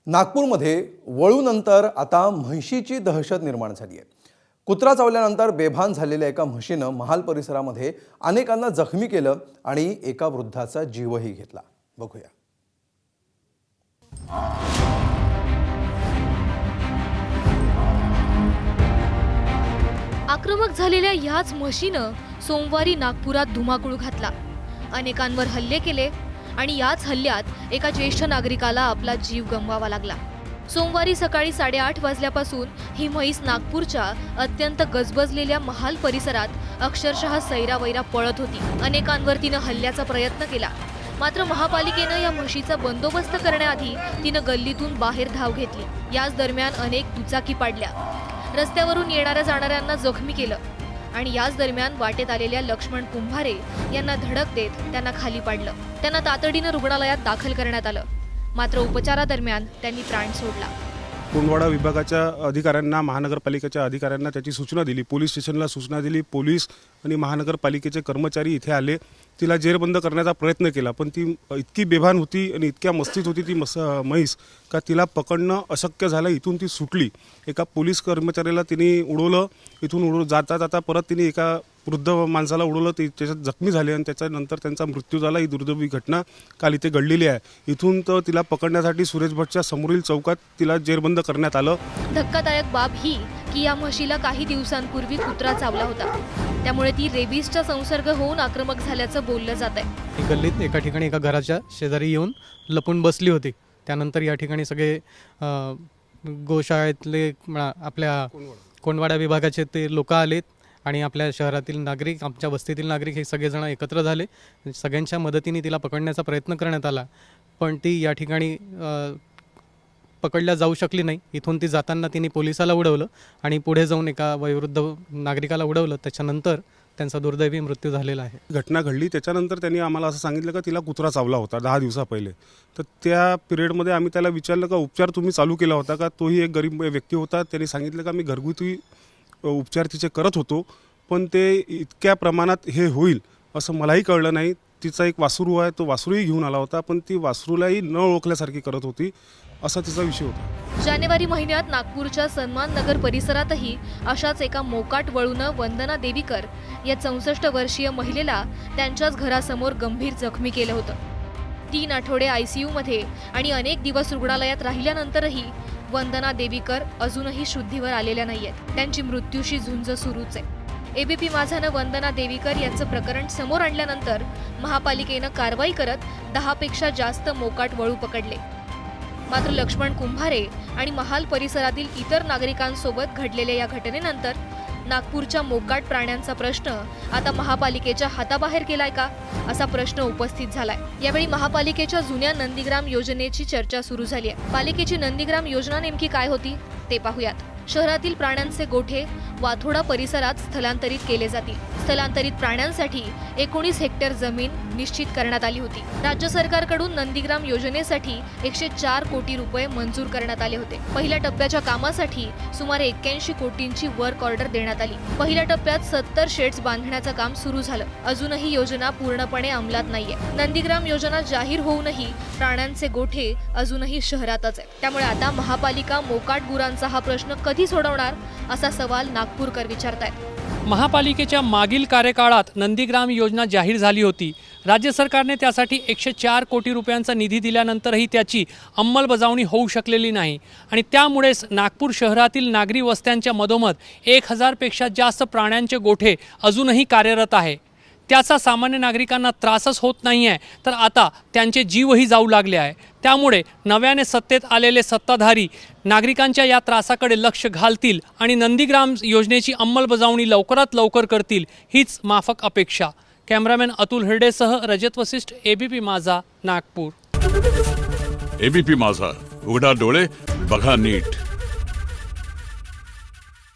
नागपूरमध्ये वळूनंतर आता म्हशीची दहशत निर्माण झाली आहे। कुत्रा चावल्यानंतर बेभान झालेल्या एका म्हशीनं महाल परिसरामध्ये अनेकांना जखमी केलं आणि एका वृद्धाचा जीवही घेतला। बघूया। आक्रमक झालेल्या ह्याच म्हशीनं सोमवारी नागपुरात धुमाकूळ घातला, अनेकांवर हल्ले केले आणि याच हल्ल्यात एका ज्येष्ठ नागरिकाला आपला जीव गमवावा लागला। सोमवारी सकाळी 8:30 वाजल्यापासून ही म्हैस नागपूरच्या अत्यंत गजबजलेल्या महाल परिसरात अक्षरशः सैरावैरा पळत होती। अनेकांवर तिनं हल्ल्याचा प्रयत्न केला, मात्र महापालिकेनं या म्हशीचा बंदोबस्त करण्याआधी तिनं गल्लीतून बाहेर धाव घेतली। याच दरम्यान अनेक दुचाकी पाडल्या, रस्त्यावरून येणाऱ्या जाणाऱ्यांना जखमी केलं आणि याच दरम्यान वाटेत आलेल्या लक्ष्मण कुंभारे यांना धडक देत त्यांना खाली पाडलं। त्यांना तातडीनं रुग्णालयात दाखल करण्यात आलं, मात्र उपचारादरम्यान त्यांनी प्राण सोडला। कोंडवाडा विभागाच्या अधिकाऱ्यांना, महानगरपालिकेच्या अधिकाऱ्यांना त्याची सूचना दिली, पोलीस स्टेशनला सूचना दिली। पोलीस आणि महानगरपालिकेचे कर्मचारी इथे आले, तिला जेरबंद करण्याचा प्रयत्न केला, पण ती इतकी बेभान होती आणि इतक्या मस्तीत होती ती म्हैस का तिला पकडणं अशक्य झालं। इथून ती सुटली, एका पोलीस कर्मचाऱ्याला तिने उडवलं, इथून जाता जाता परत तिने एका वृद्ध माणसाला उडवलं, ते त्याच्यात जखमी झाले आणि त्याच्यानंतर त्यांचा मृत्यू झाला। ही दुर्दैवी घटना काल इथे घडलेली आहे। इथून तर तिला पकडण्यासाठी सुरेश भटच्या समोरील चौकात तिला जेरबंद करण्यात आलं। धक्कादायक बाब ही की या म्हशीला काही दिवसांपूर्वी कुत्रा चावला होता, त्यामुळे ती रेबीजचा संसर्ग होऊन आक्रमक झाल्याचं बोललं जात आहे। ही गल्लीत एका ठिकाणी एका घराच्या शेजारी येऊन लपून बसली होती। त्यानंतर या ठिकाणी सगळे गोशाळेतले आपल्या कोंडवाडा विभागाचे ते लोक आलेत आणि आपल्या शहरातील नागरिक, आमच्या वस्तीतील नागरिक हे सगळेजण एकत्र झाले। सगळ्यांच्या मदतीने तिला पकडण्याचा प्रयत्न करण्यात आला, पण ती या ठिकाणी पकडल्या जाऊ शकली नाही। इथून ती जाताना तिने पोलिसाला उडवलं आणि पुढे जाऊन एका वयोवृद्ध नागरिकाला उडवलं। त्याच्यानंतर त्यांचा दुर्दैवी मृत्यू झालेला आहे। घटना घडली त्याच्यानंतर त्यांनी आम्हाला असं सांगितलं का तिला कुत्रा चावला होता 10 दिवसा पहिले। तर त्या पिरियडमध्ये आम्ही त्याला विचारलं का उपचार तुम्ही चालू केला होता का? तोही एक गरीब व्यक्ती होता, त्यांनी सांगितलं का मी घरगुती उपचार तिचे करत होतो, पण ते इतक्या प्रमाणात हे होईल असं मलाही कळलं नाही। तिचा एक वासरू आहे, तो वासरूही घेऊन आला होता, पण ती वासरूलाही न ओळखल्यासारखी करत होती, असा तिचा विषय होता। जानेवारी महिन्यात नागपूरच्या सन्मान नगर परिसरातही अशाच एका मोकाट वळूनं वंदना देवीकर या 64 वर्षीय महिलेला त्यांच्याच घरासमोर गंभीर जखमी केलं होतं। 3 आठवडे ICU मध्ये आणि अनेक दिवस रुग्णालयात राहिल्यानंतरही वंदना देवीकर अजूनही शुद्धीवर आलेल्या नाहीयेत। त्यांची मृत्यूशी झुंज सुरूच आहे। ABP माझानं वंदना देवीकर यांचं प्रकरण समोर आणल्यानंतर महापालिकेनं कारवाई करत 10 पेक्षा जास्त मोकाट वळू पकडले, मात्र लक्ष्मण कुंभारे आणि महाल परिसरातील इतर नागरिकांसोबत घडलेल्या या घटनेनंतर नागपूरच्या मोकाट प्राण्यांचा प्रश्न आता महापालिकेच्या हाताबाहेर गेलाय का, असा प्रश्न उपस्थित झालाय। यावेळी महापालिकेच्या जुन्या नंदीग्राम योजनेची चर्चा सुरू झाली आहे। पालिकेची नंदीग्राम योजना नेमकी काय होती ते पाहूयात। शहरातील प्राण्यांचे गोठे वाथोडा परिसरात स्थलांतरित केले जातील। स्थलांतरित प्राण्यांसाठी 19 हेक्टर जमीन निश्चित करण्यात आली होती। राज्य सरकारकडून नंदीग्राम योजनेसाठी 104 कोटी रुपये मंजूर करण्यात आले होते। पहिल्या टप्प्याच्या कामासाठी सुमारे 81 कोटींची वर्क ऑर्डर देण्यात आली। पहिल्या टप्प्यात 70 शेड्स बांधण्याचं काम सुरू झालं। अजूनही योजना पूर्णपणे अंमलात नाहीये। नंदीग्राम योजना जाहीर होऊनही प्राण्यांचे गोठे अजूनही शहरातच आहे। त्यामुळे आता महापालिका मोकाट गुरांचा हा प्रश्न कधी सोडवणार, असा सवाल नागपूरकर विचारतायत। महापालिकेच्या मागील कार्यकाळात नंदीग्राम योजना जाहीर झाली होती। राज्य सरकारने त्यासाठी 104 कोटी रुपयांचा निधी दिल्यानंतरही त्याची अंमलबजावणी होऊ शकलेली नाही आणि त्यामुळेच नागपूर शहरातील नागरी वस्त्यांच्या मधोमध 1000 पेक्षा जास्त प्राण्यांचे गोठे अजूनही कार्यरत आहे। त्याचा सामान्य नागरिकांना त्रासच होत नाही आहे, तर आता त्यांचे जीवही जाऊ लागले आहे। त्यामुळे नव्याने सत्तेत आलेले सत्ताधारी नागरिकांच्या या त्रासाकडे लक्ष घालतील आणि नंदीग्राम योजनेची अंमलबजावणी लवकरात लवकर करतील, हीच माफक अपेक्षा। कॅमेरामॅन अतुल हिरडेसह रजत वसिष्ठ, ABP माझा, नागपूर। ABP माझा, उघडा डोळे बघा नीट।